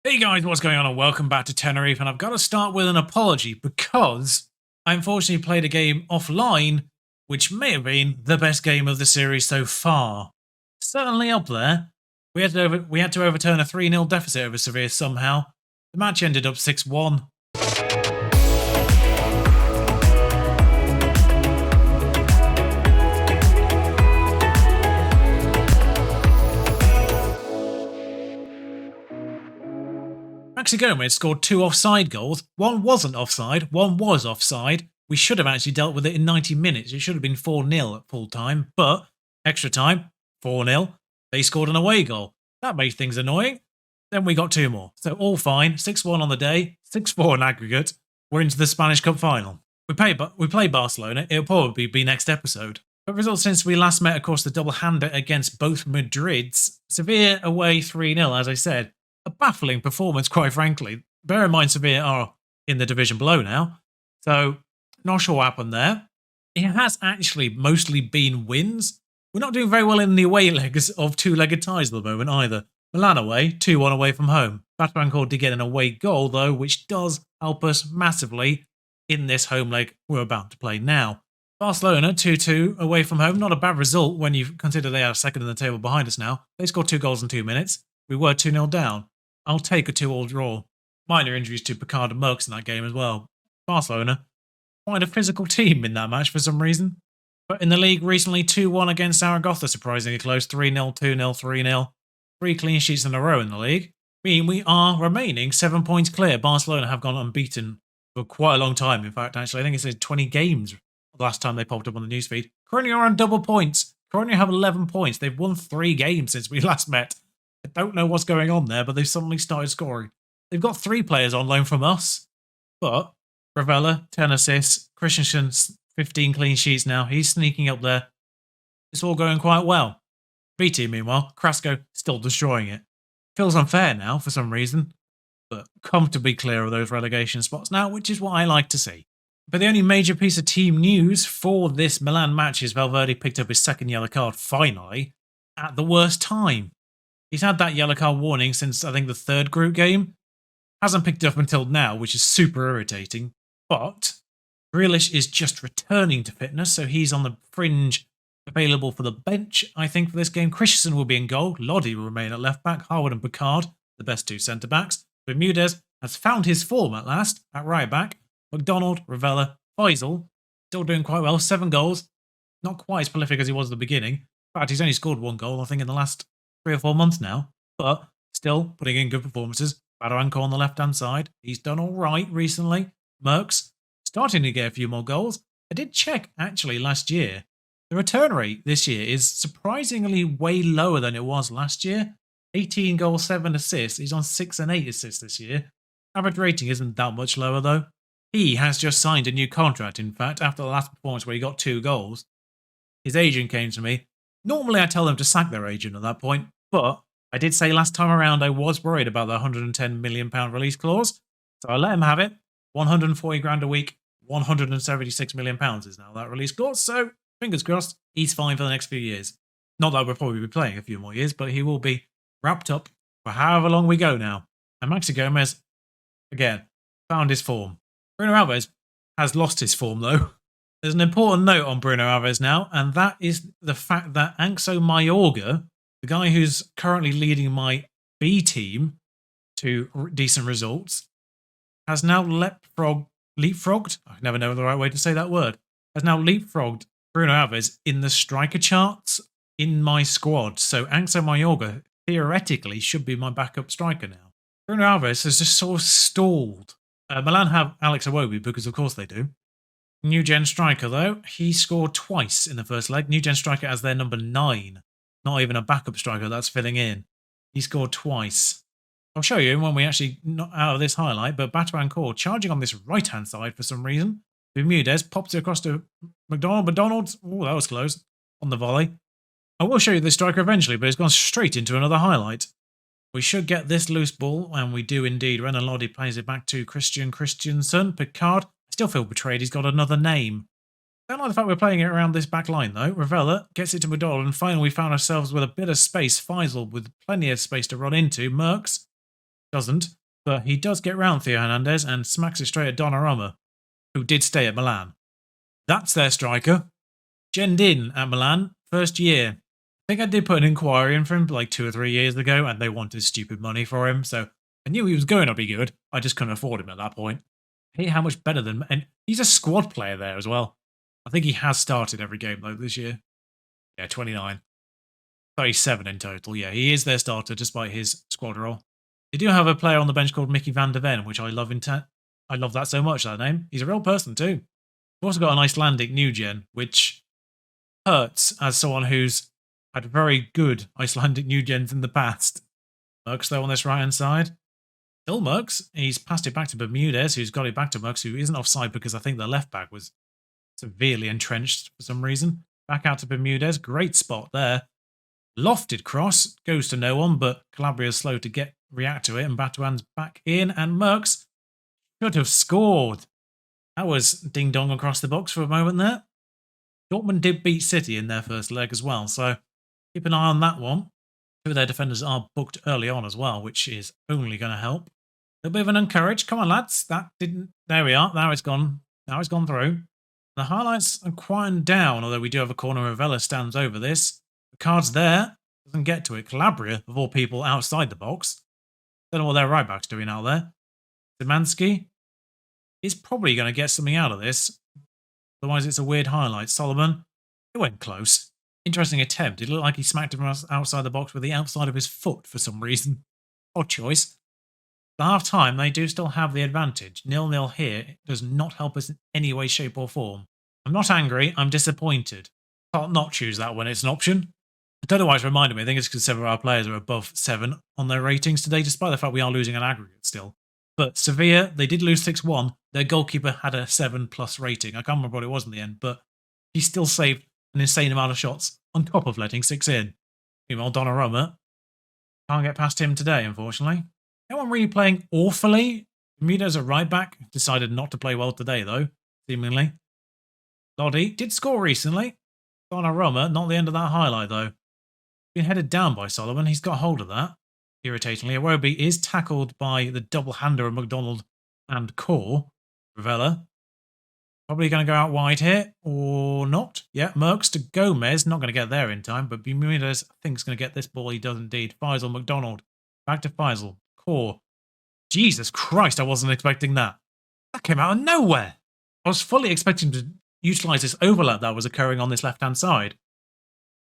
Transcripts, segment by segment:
Hey guys, what's going on and welcome back to Tenerife, and I've got to start with an apology because I unfortunately played a game offline which may have been the best game of the series so far. Certainly up there. We had to overturn a 3-0 deficit over Sevilla somehow. The match ended up 6-1. Maxi Gomez scored 2 offside goals. One wasn't offside, one was offside. We should have actually dealt with it in 90 minutes. It should have been 4-0 at full time, but extra time, 4-0. They scored an away goal. That made things annoying. Then we got 2 more. So all fine. 6-1 on the day, 6-4 in aggregate. We're into the Spanish Cup final. We play Barcelona. It'll probably be next episode. But results since we last met, of course, the double-hander against both Madrids. Sevilla away 3-0, as I said. A baffling performance, quite frankly. Bear in mind, Sevilla are in the division below now, so not sure what happened there. It has actually mostly been wins. We're not doing very well in the away legs of two-legged ties at the moment either. Milan away, 2-1 away from home. Batancur did get an away goal though, which does help us massively in this home leg we're about to play now. Barcelona 2-2 away from home, not a bad result when you consider they are second in the table behind us now. They scored 2 goals in 2 minutes. We were 2-0 down. I'll take a 2-2 draw. Minor injuries to Picard and Merckx in that game as well. Barcelona, quite a physical team in that match for some reason. But in the league recently, 2-1 against Zaragoza, surprisingly close. 3-0, 2-0, 3-0. 3 clean sheets in a row in the league. Meaning we are remaining 7 points clear. Barcelona have gone unbeaten for quite a long time. In fact, actually, I think it said 20 games the last time they popped up on the newsfeed. Currently are on double points. Currently have 11 points. They've won 3 games since we last met. I don't know what's going on there, but they've suddenly started scoring. They've got 3 players on loan from us, but Ravella, 10 assists, Christensen, 15 clean sheets now. He's sneaking up there. It's all going quite well. B team, meanwhile, Krasko still destroying it. Feels unfair now for some reason, but comfortably clear of those relegation spots now, which is what I like to see. But the only major piece of team news for this Milan match is Valverde picked up his second yellow card finally at the worst time. He's had that yellow card warning since, I think, the 3rd group game. Hasn't picked it up until now, which is super irritating. But Grealish is just returning to fitness, so he's on the fringe available for the bench, I think, for this game. Christensen will be in goal. Lodi will remain at left-back. Harwood and Picard, the best 2 centre-backs. Bermudez has found his form at last at right-back. McDonald, Ravella, Faisal, still doing quite well. 7 goals. Not quite as prolific as he was at the beginning. In fact, he's only scored 1 goal, I think, in the last 3 or 4 months now, but still putting in good performances. Batancur on the left-hand side. He's done all right recently. Merckx starting to get a few more goals. I did check, actually, last year. The return rate this year is surprisingly way lower than it was last year. 18 goals, 7 assists. He's on 6 and 8 assists this year. Average rating isn't that much lower, though. He has just signed a new contract, in fact, after the last performance where he got 2 goals. His agent came to me. Normally I tell them to sack their agent at that point, but I did say last time around I was worried about the £110 million release clause, so I let him have it. 140 grand a week, £176 million is now that release clause, so fingers crossed, he's fine for the next few years. Not that we'll probably be playing a few more years, but he will be wrapped up for however long we go now. And Maxi Gomez, again, found his form. Bruno Alves has lost his form though. There's an important note on Bruno Alves now, and that is the fact that Anxo Mayorga, the guy who's currently leading my B team to decent results, has now leapfrogged, I never know the right way to say that word, has now leapfrogged Bruno Alves in the striker charts in my squad. So Anxo Mayorga theoretically should be my backup striker now. Bruno Alves has just sort of stalled. Milan have Alex Iwobi because of course they do. New gen striker though, he scored twice in the first leg. New gen striker as their number 9. Not even a backup striker that's filling in. He scored twice. I'll show you when we actually not out of this highlight, but Batancur charging on this right hand side for some reason. Bermudez pops it across to McDonald. Oh, that was close. On the volley. I will show you this striker eventually, but it's gone straight into another highlight. We should get this loose ball, and we do indeed. Renan Lodi plays it back to Christensen. Picard. I still feel betrayed. He's got another name. I don't like the fact we're playing it around this back line, though. Ravella gets it to McDonald, and finally we found ourselves with a bit of space. Faisal with plenty of space to run into. Merckx Doesn't, but he does get round Theo Hernandez and smacks it straight at Donnarumma, who did stay at Milan. That's their striker. Genned in at Milan, first year. I think I did put an inquiry in for him like 2 or 3 years ago, and they wanted stupid money for him, so I knew he was going to be good. I just couldn't afford him at that point. I hate how much better than... And he's a squad player there as well. I think he has started every game, though, this year. Yeah, 29. 37 in total. Yeah, he is their starter, despite his squad role. They do have a player on the bench called Mickey van der Ven, which I love I love that so much, that name. He's a real person, too. We've also got an Icelandic new gen, which hurts as someone who's had very good Icelandic new gens in the past. Merckx, though, on this right-hand side. Still Merckx. He's passed it back to Bermudez, who's got it back to Merckx, who isn't offside because I think the left-back was severely entrenched for some reason. Back out to Bermudez. Great spot there. Lofted cross. Goes to no one, but Calabria's slow to react to it, and Batuan's back in, and Merckx should have scored. That was ding-dong across the box for a moment there. Dortmund did beat City in their first leg as well, so keep an eye on that one. Two of their defenders are booked early on as well, which is only going to help. A little bit of an encourage. Come on, lads. That didn't... There we are. Now it's gone. Now it's gone through. The highlights are quieting down, although we do have a corner where Vela stands over this. The card's there. Doesn't get to it. Calabria, of all people, outside the box. Don't know what their right-back's doing out there. Szymanski is probably going to get something out of this. Otherwise, it's a weird highlight. Solomon, it went close. Interesting attempt. It looked like he smacked him outside the box with the outside of his foot for some reason. Odd choice. At half-time, they do still have the advantage. 0-0 here. It does not help us in any way, shape or form. I'm not angry. I'm disappointed. Can't not choose that when it's an option. I don't know why it's reminded me. I think it's because several of our players are above 7 on their ratings today, despite the fact we are losing an aggregate still. But Sevilla, they did lose 6-1. Their goalkeeper had a 7+ rating. I can't remember what it was in the end, but he still saved an insane amount of shots on top of letting 6 in. Meanwhile, Donnarumma can't get past him today, unfortunately. No one really playing awfully. Bermudez at right back. Decided not to play well today, though, seemingly. Lodi did score recently. Donnarumma, not the end of that highlight, though. Been headed down by Solomon. He's got hold of that. Irritatingly, Iwobi is tackled by the double-hander of McDonald and Core. Ravella. Probably going to go out wide here, or not. Yeah, Merckx to Gomez. Not going to get there in time, but Bermudez, I think, is going to get this ball. He does indeed. Faisal, McDonald. Back to Faisal. Core. Jesus Christ, I wasn't expecting that. That came out of nowhere. I was fully expecting to utilise this overlap that was occurring on this left-hand side.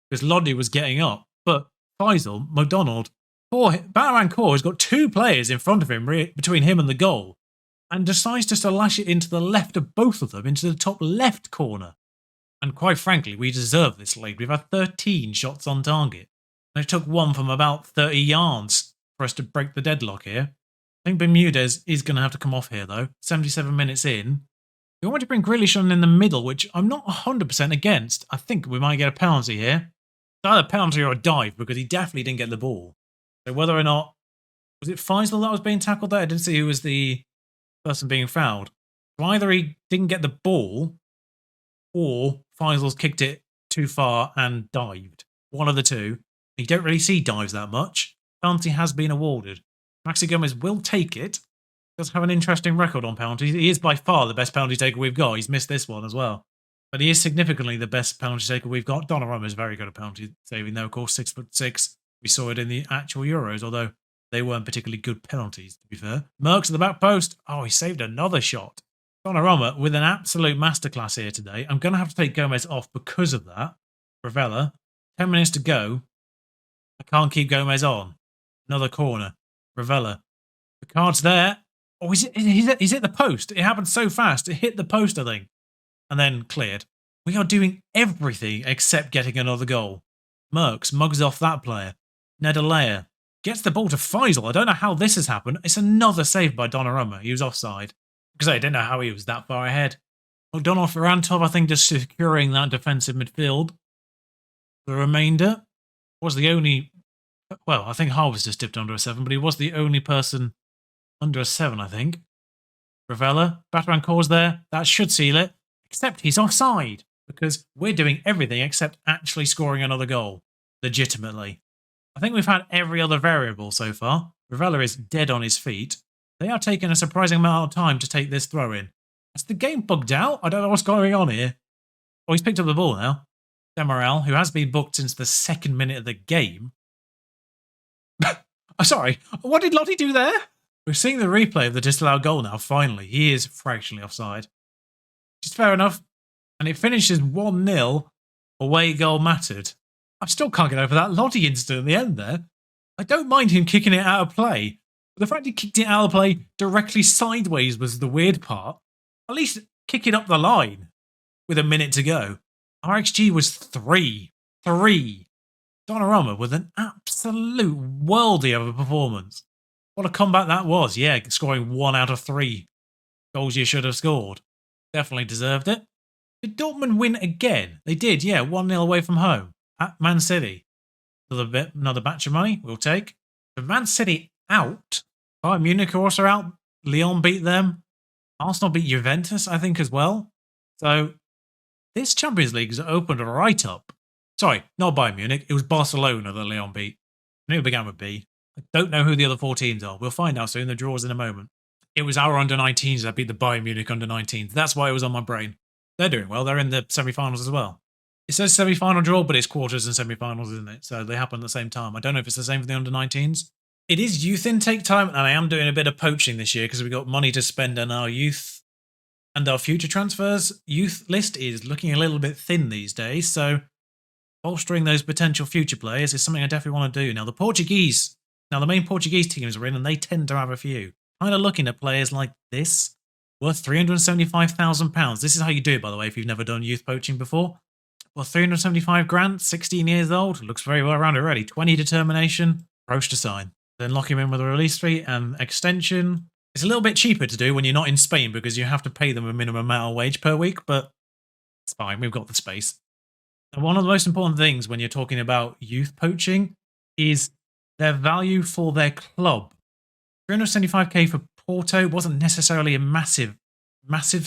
Because Lodi was getting up. But Faisal, McDonald, Bataran Core has got 2 players in front of him, between him and the goal, and decides just to lash it into the left of both of them, into the top left corner. And quite frankly, we deserve this lead. We've had 13 shots on target. And it took one from about 30 yards for us to break the deadlock here. I think Bermudez is going to have to come off here, though. 77 minutes in. We want to bring Grealish on in the middle, which I'm not 100% against. I think we might get a penalty here. It's either a penalty or a dive, because he definitely didn't get the ball. So whether or not... Was it Faisal that was being tackled there? I didn't see who was the person being fouled. So either he didn't get the ball, or Faisal's kicked it too far and dived. One of the two. You don't really see dives that much. Penalty has been awarded. Maxi Gomez will take it. Does have an interesting record on penalties. He is by far the best penalty taker we've got. He's missed this one as well. But he is significantly the best penalty taker we've got. Donnarumma is very good at penalty saving, though, of course, 6'6". We saw it in the actual Euros, although they weren't particularly good penalties, to be fair. Merckx at the back post. Oh, he saved another shot. Donnarumma with an absolute masterclass here today. I'm going to have to take Gomez off because of that. Ravella, 10 minutes to go. I can't keep Gomez on. Another corner. Ravella. The card's there. Oh, he's hit the post. It happened so fast. It hit the post, I think. And then cleared. We are doing everything except getting another goal. Merckx mugs off that player. Nedalea gets the ball to Faisal. I don't know how this has happened. It's another save by Donnarumma. He was offside. Because I didn't know how he was that far ahead. McDonald for Antov, I think, just securing that defensive midfield. The remainder was the only... Well, I think Harvest just dipped under a 7, but he was the only person under a 7, I think. Ravella, Bataran Core's there. That should seal it. Except he's offside. Because we're doing everything except actually scoring another goal. Legitimately. I think we've had every other variable so far. Ravella is dead on his feet. They are taking a surprising amount of time to take this throw in. Has the game bugged out? I don't know what's going on here. Oh, he's picked up the ball now. Demaral, who has been booked since the 2nd minute of the game. Sorry, what did Lottie do there? We're seeing the replay of the disallowed goal now, finally. He is fractionally offside. Which is fair enough. And it finishes 1-0. Away goal mattered. I still can't get over that Lottie incident at the end there. I don't mind him kicking it out of play. But the fact he kicked it out of play directly sideways was the weird part. At least kick it up the line with a minute to go. Our XG was 3. 3. Donnarumma with an absolute worldie of a performance. What a comeback that was. Yeah, scoring 1 out of 3 goals you should have scored. Definitely deserved it. Did Dortmund win again? They did, yeah, 1-0 away from home at Man City. Another batch of money we'll take. But Man City out. Bayern Munich are also out. Lyon beat them. Arsenal beat Juventus, I think, as well. So this Champions League has opened right up. Sorry, not Bayern Munich. It was Barcelona that Lyon beat. I knew it began with B. I don't know who the other 4 teams are. We'll find out soon. The draws in a moment. It was our under-19s that beat the Bayern Munich under-19s. That's why it was on my brain. They're doing well. They're in the semi-finals as well. It says semi-final draw, but it's quarters and semi-finals, isn't it? So they happen at the same time. I don't know if it's the same for the under-19s. It is youth intake time, and I am doing a bit of poaching this year because we've got money to spend on our youth and our future transfers. Youth list is looking a little bit thin these days, so bolstering those potential future players is something I definitely want to do. Now, the main Portuguese teams are in, and they tend to have a few. Kind of looking at players like this, worth £375,000. This is how you do it, by the way, if you've never done youth poaching before. Well, 375 grand, 16 years old, looks very well rounded already. 20 determination, approach to sign. Then lock him in with a release fee and extension. It's a little bit cheaper to do when you're not in Spain because you have to pay them a minimum amount of wage per week, but it's fine, we've got the space. And one of the most important things when you're talking about youth poaching is their value for their club. 375k for Porto wasn't necessarily a massive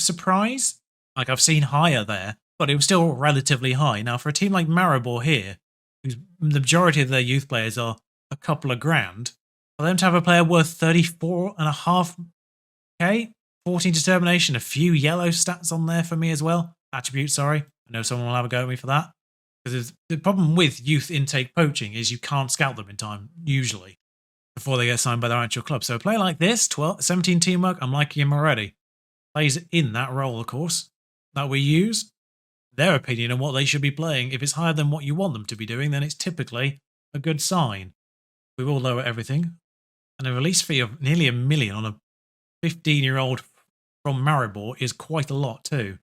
surprise. Like, I've seen higher there, but it was still relatively high. Now, for a team like Maribor here, whose the majority of their youth players are a couple of grand, for them to have a player worth 34.5k, 14 determination, a few yellow stats on there for me as well. Attributes, sorry. I know someone will have a go at me for that. Because the problem with youth intake poaching is you can't scout them in time, usually, before they get signed by their actual club. So a player like this, 17 teamwork, I'm liking him already. Plays in that role, of course, that we use. Their opinion on what they should be playing. If it's higher than what you want them to be doing, then it's typically a good sign. We will lower everything. And a release fee of nearly $1 million on a 15-year-old from Maribor is quite a lot too.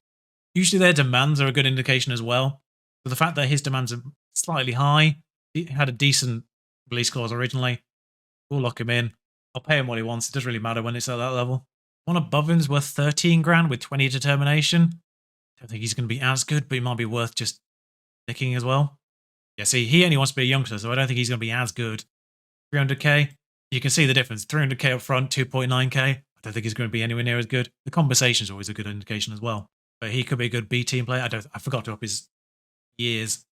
Usually their demands are a good indication as well. But the fact that his demands are slightly high, he had a decent release clause originally. We'll lock him in. I'll pay him what he wants. It doesn't really matter when it's at that level. One above him is worth 13 grand with 20 determination. Don't think he's going to be as good, but he might be worth just nicking as well. Yeah, see, he only wants to be a youngster, so I don't think he's going to be as good. 300k. You can see the difference. 300k up front, 2.9k. I don't think he's going to be anywhere near as good. The conversation's always a good indication as well. But he could be a good B team player. I forgot to up his years.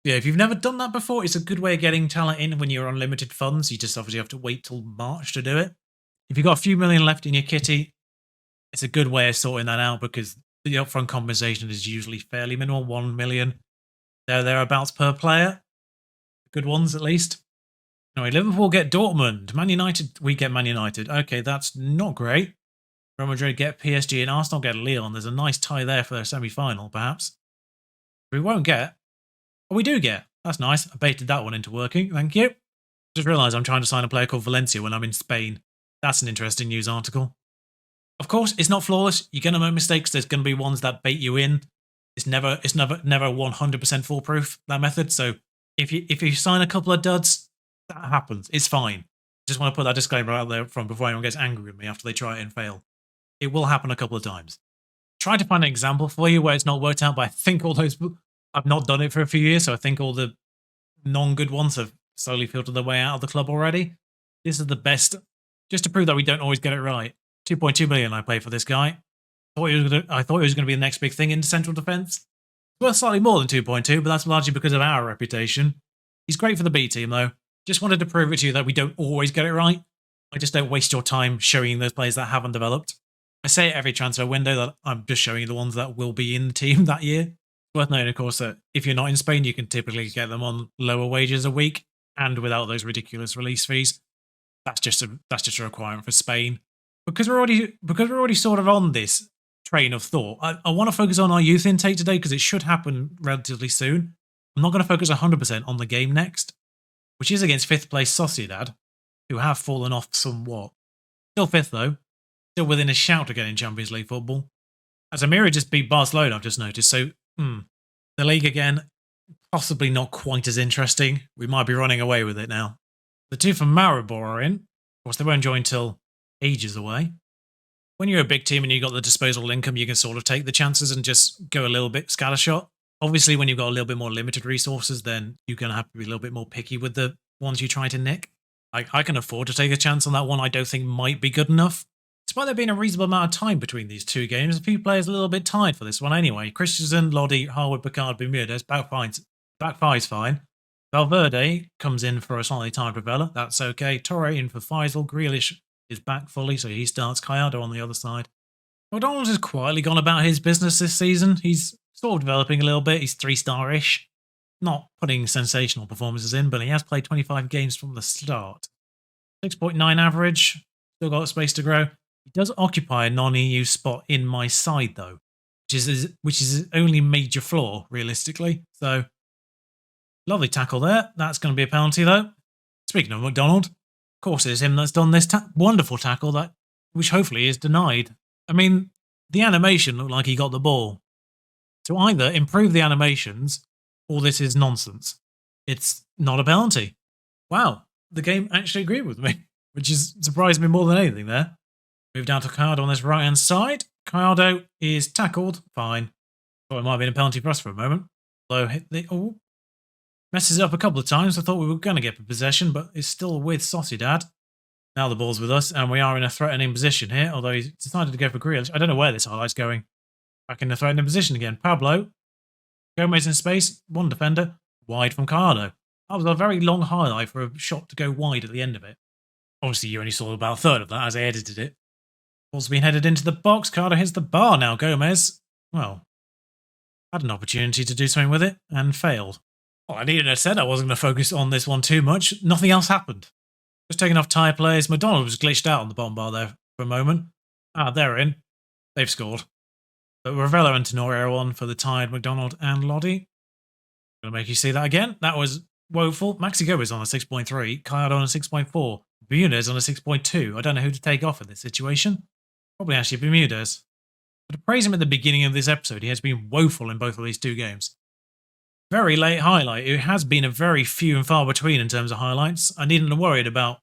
Yeah, if you've never done that before, it's a good way of getting talent in when you're on limited funds. You just obviously have to wait till March to do it. If you've got a few million left in your kitty, it's a good way of sorting that out because the upfront compensation is usually fairly minimal, 1 million. Thereabouts per player. Good ones, at least. Anyway, Liverpool get Dortmund. Man United, we get Man United. Okay, that's not great. Real Madrid get PSG and Arsenal get Lyon. There's a nice tie there for their semi-final, perhaps. We won't get. But we do get. That's nice. I baited that one into working. Thank you. Just realised I'm trying to sign a player called Valencia when I'm in Spain. That's an interesting news article. Of course, it's not flawless. You're going to make mistakes. There's going to be ones that bait you in. It's never 100% foolproof, that method. So if you sign a couple of duds, that happens. It's fine. Just want to put that disclaimer out there from before anyone gets angry with me after they try it and fail. It will happen a couple of times. Try to find an example for you where it's not worked out, but I think all those... I've not done it for a few years, so I think all the non-good ones have slowly filtered their way out of the club already. This is the best, just to prove that we don't always get it right. 2.2 million I pay for this guy. I thought he was going to be the next big thing in central defence. Worth slightly more than 2.2, but that's largely because of our reputation. He's great for the B team, though. Just wanted to prove it to you that we don't always get it right. I just don't waste your time showing those players that haven't developed. I say it every transfer window that I'm just showing you the ones that will be in the team that year. It's worth noting, of course, that if you're not in Spain, you can typically get them on lower wages a week and without those ridiculous release fees. That's just a requirement for Spain. Because we're already sort of on this train of thought, I want to focus on our youth intake today because it should happen relatively soon. I'm not going to focus 100% on the game next, which is against 5th place Sociedad, who have fallen off somewhat. Still 5th though, still within a shout of getting Champions League football. As Amira just beat Barcelona, I've just noticed, so the league again, possibly not quite as interesting. We might be running away with it now. The two from Maribor are in. Of course, they won't join till ages away. When you're a big team and you've got the disposable income, you can sort of take the chances and just go a little bit scattershot. Obviously, when you've got a little bit more limited resources, then you're going to have to be a little bit more picky with the ones you try to nick. I can afford to take a chance on that one I don't think might be good enough. Despite there being a reasonable amount of time between these two games, a few players are a little bit tired for this one anyway. Christensen, Lodi, Harwood, Picard, Bermudez, back five's fine. Valverde comes in for a slightly tired Ravella. That's okay. Torre in for Faisal. Grealish is back fully, so he starts. Gallardo on the other side. McDonald has quietly gone about his business this season. He's sort of developing a little bit. He's 3-star-ish. Not putting sensational performances in, but he has played 25 games from the start. 6.9 average. Still got space to grow. He does occupy a non-EU spot in my side, though, which is his only major flaw, realistically. So, lovely tackle there. That's going to be a penalty, though. Speaking of McDonald, of course it is him that's done this wonderful tackle, which hopefully is denied. I mean, the animation looked like he got the ball. So either improve the animations, or this is nonsense. It's not a penalty. Wow, the game actually agreed with me, which has surprised me more than anything there. Move down to Gallardo on this right-hand side. Gallardo is tackled. Fine. Thought it might have been a penalty for us for a moment. Although, messes it up a couple of times. I thought we were going to get possession, but it's still with Sociedad. Now the ball's with us, and we are in a threatening position here, although he's decided to go for Grealish. I don't know where this highlight's going. Back in the threatening position again. Pablo. Gomez in space. One defender. Wide from Gallardo. That was a very long highlight for a shot to go wide at the end of it. Obviously, you only saw about a third of that as I edited it. Ball's been headed into the box. Gallardo hits the bar now. Gomez, well, had an opportunity to do something with it and failed. Well, I needed to said I wasn't going to focus on this one too much. Nothing else happened. Just taking off tyre players. McDonald was glitched out on the bottom bar there for a moment. They're in. They've scored. But Ravella and Tenerife are on for the tired McDonald and Lodi. Gonna make you see that again. That was woeful. Maxi Gomez on a 6.3. Gallardo on a 6.4. Bermudez on a 6.2. I don't know who to take off in this situation. Probably actually Bermudez. But to praise him at the beginning of this episode, he has been woeful in both of these two games. Very late highlight. It has been a very few and far between in terms of highlights. I needn't have worried about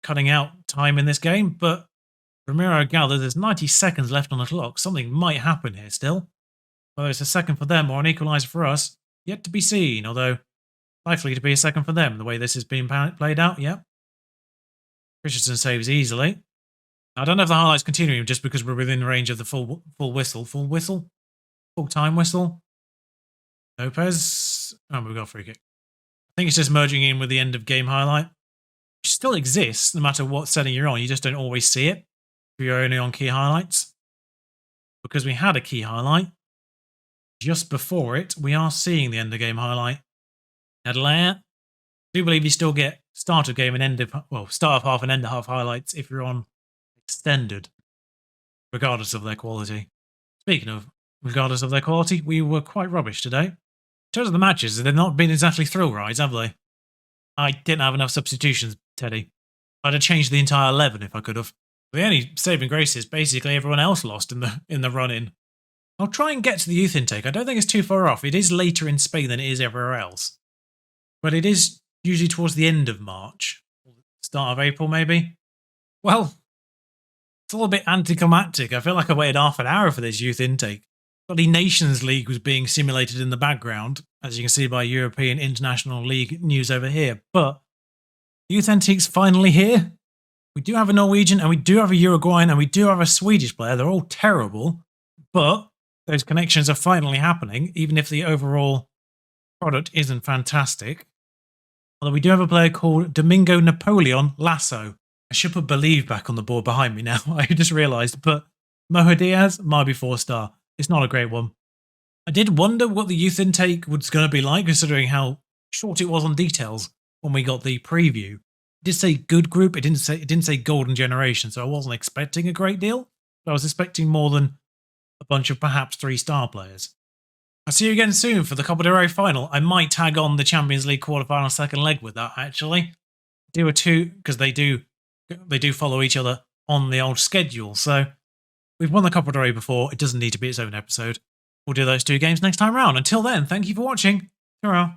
cutting out time in this game, but Ramiro gathers there's 90 seconds left on the clock. Something might happen here still. Whether it's a second for them or an equaliser for us, yet to be seen, although likely to be a second for them, the way this is being played out, yeah. Christensen saves easily. I don't know if the highlight's continuing just because we're within range of the full time whistle. Lopez. Oh, we've got a free kick. I think it's just merging in with the end of game highlight. Which still exists no matter what setting you're on. You just don't always see it if you're only on key highlights. Because we had a key highlight. Just before it, we are seeing the end of game highlight. Adelaide. I do believe you still get start of game and start of half and end of half highlights if you're on extended, regardless of their quality. Speaking of regardless of their quality, we were quite rubbish today. In terms of the matches, they've not been exactly thrill rides, have they? I didn't have enough substitutions, Teddy. I'd have changed the entire 11 if I could have. The only saving grace is basically everyone else lost in the run-in. I'll try and get to the youth intake. I don't think it's too far off. It is later in Spain than it is everywhere else. But it is usually towards the end of March. Start of April, maybe. Well, it's all a bit anticlimactic. I feel like I waited half an hour for this youth intake. The Nations League was being simulated in the background, as you can see by European International League news over here. But youth intake's finally here. We do have a Norwegian, and we do have a Uruguayan, and we do have a Swedish player. They're all terrible, but those connections are finally happening, even if the overall product isn't fantastic. Although we do have a player called Domingo Napoleon Lasso. I should put Believe back on the board behind me now. I just realised, but Moha Diaz might be 4-star. It's not a great one. I did wonder what the youth intake was going to be like, considering how short it was on details when we got the preview. It did say good group. It didn't say golden generation, so I wasn't expecting a great deal. But I was expecting more than a bunch of perhaps 3-star players. I'll see you again soon for the Copa del Rey final. I might tag on the Champions League quarterfinal second leg with that, actually. Do a 2, because they do follow each other on the old schedule. So we've won the Copa del Rey before. It doesn't need to be its own episode. We'll do those 2 games next time round. Until then, thank you for watching. Ta-ra.